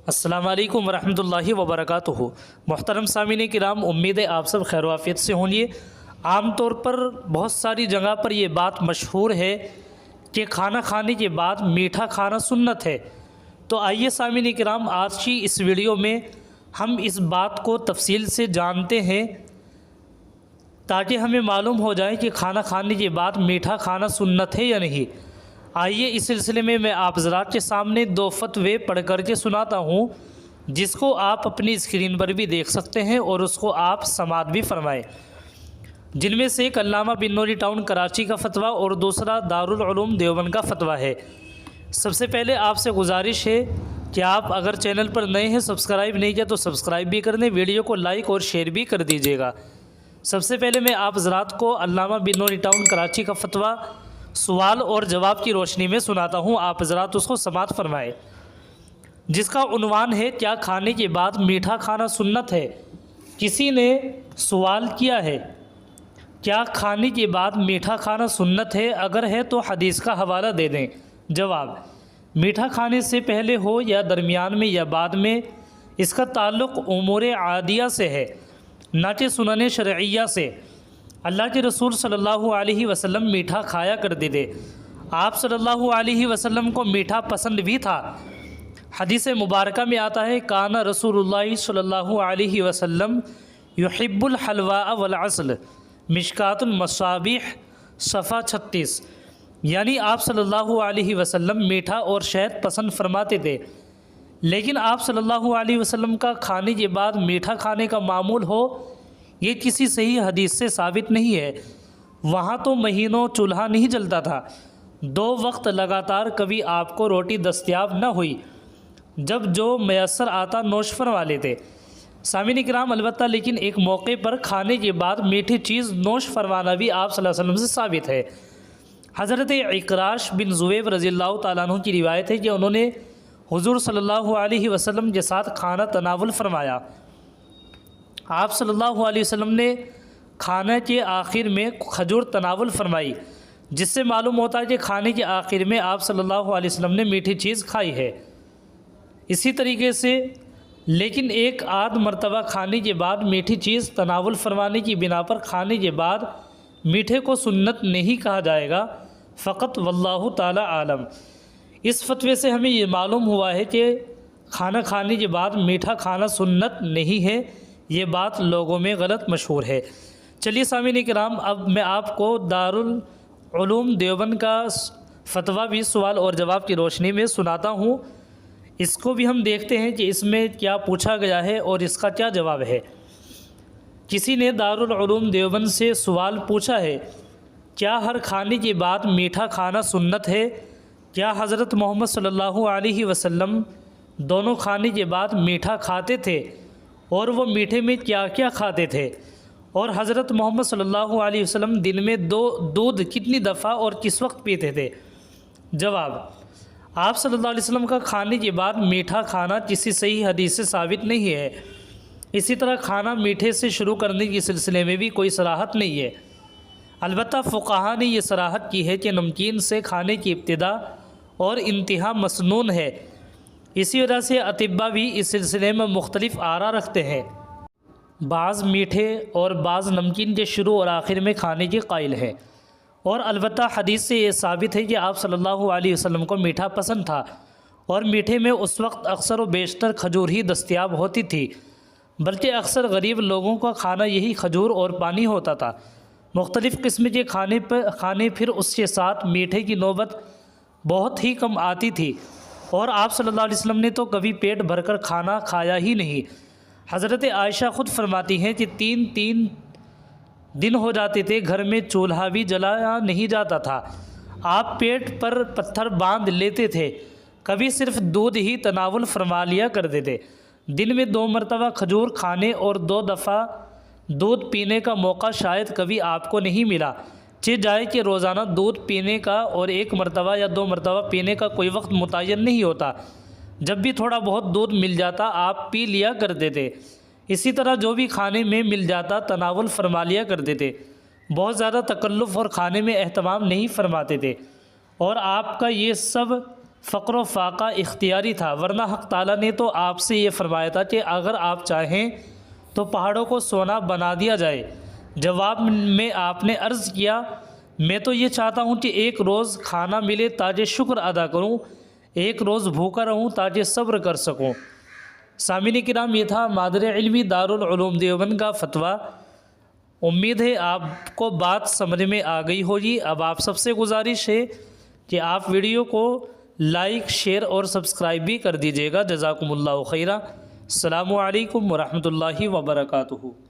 السلام علیکم ورحمۃ اللہ وبرکاتہ۔ محترم سامعین کرام، امید ہے آپ سب خیر و عافیت سے ہوں گے۔ عام طور پر بہت ساری جگہ پر یہ بات مشہور ہے کہ کھانا کھانے کے بعد میٹھا کھانا سنت ہے۔ تو آئیے سامعین کرام، آج کی اس ویڈیو میں ہم اس بات کو تفصیل سے جانتے ہیں تاکہ ہمیں معلوم ہو جائے کہ کھانا کھانے کے بعد میٹھا کھانا سنت ہے یا نہیں۔ آئیے اس سلسلے میں آپ حضرات کے سامنے دو فتوے پڑھ کر کے سناتا ہوں، جس کو آپ اپنی اسکرین پر بھی دیکھ سکتے ہیں اور اس کو آپ سماعت بھی فرمائیں۔ جن میں سے ایک علامہ بن نوری ٹاؤن کراچی کا فتویٰ اور دوسرا دارالعلوم دیوبند کا فتویٰ ہے۔ سب سے پہلے آپ سے گزارش ہے کہ آپ اگر چینل پر نئے ہیں، سبسکرائب نہیں کیا تو سبسکرائب بھی کر دیں، ویڈیو کو لائک اور شیئر بھی کر دیجیے گا۔ سب سے پہلے میں آپ حضرات کو علامہ بن نوری ٹاؤن کراچی کا فتویٰ سوال اور جواب کی روشنی میں سناتا ہوں، آپ حضرات اس کو سماعت فرمائیں، جس کا عنوان ہے کیا کھانے کے بعد میٹھا کھانا سنت ہے؟ کسی نے سوال کیا ہے کیا کھانے کے بعد میٹھا کھانا سنت ہے؟ اگر ہے تو حدیث کا حوالہ دے دیں۔ جواب: میٹھا کھانے سے پہلے ہو یا درمیان میں یا بعد میں، اس کا تعلق امور عادیہ سے ہے، نہ کہ سنن شرعیہ سے۔ اللہ کے رسول صلی اللہ علیہ وسلم میٹھا کھایا کرتے تھے، آپ صلی اللہ علیہ وسلم کو میٹھا پسند بھی تھا۔ حدیث مبارکہ میں آتا ہے کان رسول اللہ صلی اللہ علیہ وسلم یحب الحلواء والعسل، مشکات المصابیح صفحہ 36، یعنی آپ صلی اللہ علیہ وسلم میٹھا اور شہد پسند فرماتے تھے، لیکن آپ صلی اللہ علیہ وسلم کا کھانے کے بعد میٹھا کھانے کا معمول ہو، یہ کسی صحیح حدیث سے ثابت نہیں ہے۔ وہاں تو مہینوں چولہا نہیں جلتا تھا، 2 وقت لگاتار کبھی آپ کو روٹی دستیاب نہ ہوئی، جب جو میسر آتا نوش فرما لیتے۔ سامعین کرام، البتہ لیکن ایک موقع پر کھانے کے بعد میٹھی چیز نوش فرمانا بھی آپ صلی اللہ علیہ وسلم سے ثابت ہے۔ حضرت اکراش بن زویب رضی اللہ تعالیٰ عنہ کی روایت ہے کہ انہوں نے حضور صلی اللہ علیہ وسلم کے ساتھ کھانا تناول فرمایا۔ آپ صلی اللہ علیہ وسلم نے کھانے کے آخر میں کھجور تناول فرمائی، جس سے معلوم ہوتا ہے کہ کھانے کے آخر میں آپ صلی اللہ علیہ وسلم نے میٹھی چیز کھائی ہے۔ اسی طریقے سے لیکن ایک آدھ مرتبہ کھانے کے بعد میٹھی چیز تناول فرمانے کی بنا پر کھانے کے بعد میٹھے کو سنت نہیں کہا جائے گا، فقط واللہ تعالی عالم۔ اس فتوے سے ہمیں یہ معلوم ہوا ہے کہ کھانا کھانے کے بعد میٹھا کھانا سنت نہیں ہے، یہ بات لوگوں میں غلط مشہور ہے۔ چلیے سامعین کرام، اب میں آپ کو دارالعلوم دیوبند کا فتویٰ بھی سوال اور جواب کی روشنی میں سناتا ہوں، اس کو بھی ہم دیکھتے ہیں کہ اس میں کیا پوچھا گیا ہے اور اس کا کیا جواب ہے۔ کسی نے دارالعلوم دیوبند سے سوال پوچھا ہے کیا ہر کھانے کے بعد میٹھا کھانا سنت ہے؟ کیا حضرت محمد صلی اللہ علیہ وسلم دونوں کھانے کے بعد میٹھا کھاتے تھے، اور وہ میٹھے میں کیا کیا کھاتے تھے؟ اور حضرت محمد صلی اللہ علیہ وسلم دن میں دودھ کتنی دفعہ اور کس وقت پیتے تھے؟ جواب: آپ صلی اللہ علیہ وسلم کا کھانے کے بعد میٹھا کھانا کسی صحیح حدیث سے ثابت نہیں ہے۔ اسی طرح کھانا میٹھے سے شروع کرنے کے سلسلے میں بھی کوئی صراحت نہیں ہے۔ البتہ فقہاء نے یہ صراحت کی ہے کہ نمکین سے کھانے کی ابتدا اور انتہا مسنون ہے۔ اسی وجہ سے اطباء بھی اس سلسلے میں مختلف آراء رکھتے ہیں، بعض میٹھے اور بعض نمکین کے شروع اور آخر میں کھانے کے قائل ہیں۔ اور البتہ حدیث سے یہ ثابت ہے کہ آپ صلی اللہ علیہ وسلم کو میٹھا پسند تھا، اور میٹھے میں اس وقت اکثر و بیشتر کھجور ہی دستیاب ہوتی تھی، بلکہ اکثر غریب لوگوں کا کھانا یہی کھجور اور پانی ہوتا تھا۔ مختلف قسم کے کھانے پھر اس کے ساتھ میٹھے کی نوبت بہت ہی کم آتی تھی، اور آپ صلی اللہ علیہ وسلم نے تو کبھی پیٹ بھر کر کھانا کھایا ہی نہیں۔ حضرت عائشہ خود فرماتی ہیں کہ 3 دن ہو جاتے تھے گھر میں چولہا بھی جلایا نہیں جاتا تھا، آپ پیٹ پر پتھر باندھ لیتے تھے، کبھی صرف دودھ ہی تناول فرما لیا کرتے تھے۔ دن میں 2 مرتبہ کھجور کھانے اور 2 دفعہ دودھ پینے کا موقع شاید کبھی آپ کو نہیں ملا، چہ جائے کہ روزانہ دودھ پینے کا اور 1 مرتبہ یا 2 مرتبہ پینے کا کوئی وقت متعین نہیں ہوتا، جب بھی تھوڑا بہت دودھ مل جاتا آپ پی لیا کرتے تھے۔ اسی طرح جو بھی کھانے میں مل جاتا تناول فرما لیا کرتے تھے، بہت زیادہ تکلف اور کھانے میں اہتمام نہیں فرماتے تھے، اور آپ کا یہ سب فقر و فاقہ اختیاری تھا، ورنہ حق تعالیٰ نے تو آپ سے یہ فرمایا تھا کہ اگر آپ چاہیں تو پہاڑوں کو سونا بنا دیا جائے۔ جواب میں آپ نے عرض کیا، میں تو یہ چاہتا ہوں کہ ایک روز کھانا ملے تاکہ شکر ادا کروں، ایک روز بھوکا رہوں تاکہ صبر کر سکوں۔ سامعین کرام، یہ تھا مادر علمی دارالعلوم دیوبند کا فتویٰ۔ امید ہے آپ کو بات سمجھ میں آ گئی ہوگی۔ اب آپ سب سے گزارش ہے کہ آپ ویڈیو کو لائک، شیئر اور سبسکرائب بھی کر دیجیے گا۔ جزاکم اللہ خیرہ۔ السلام علیکم ورحمۃ اللہ وبرکاتہ۔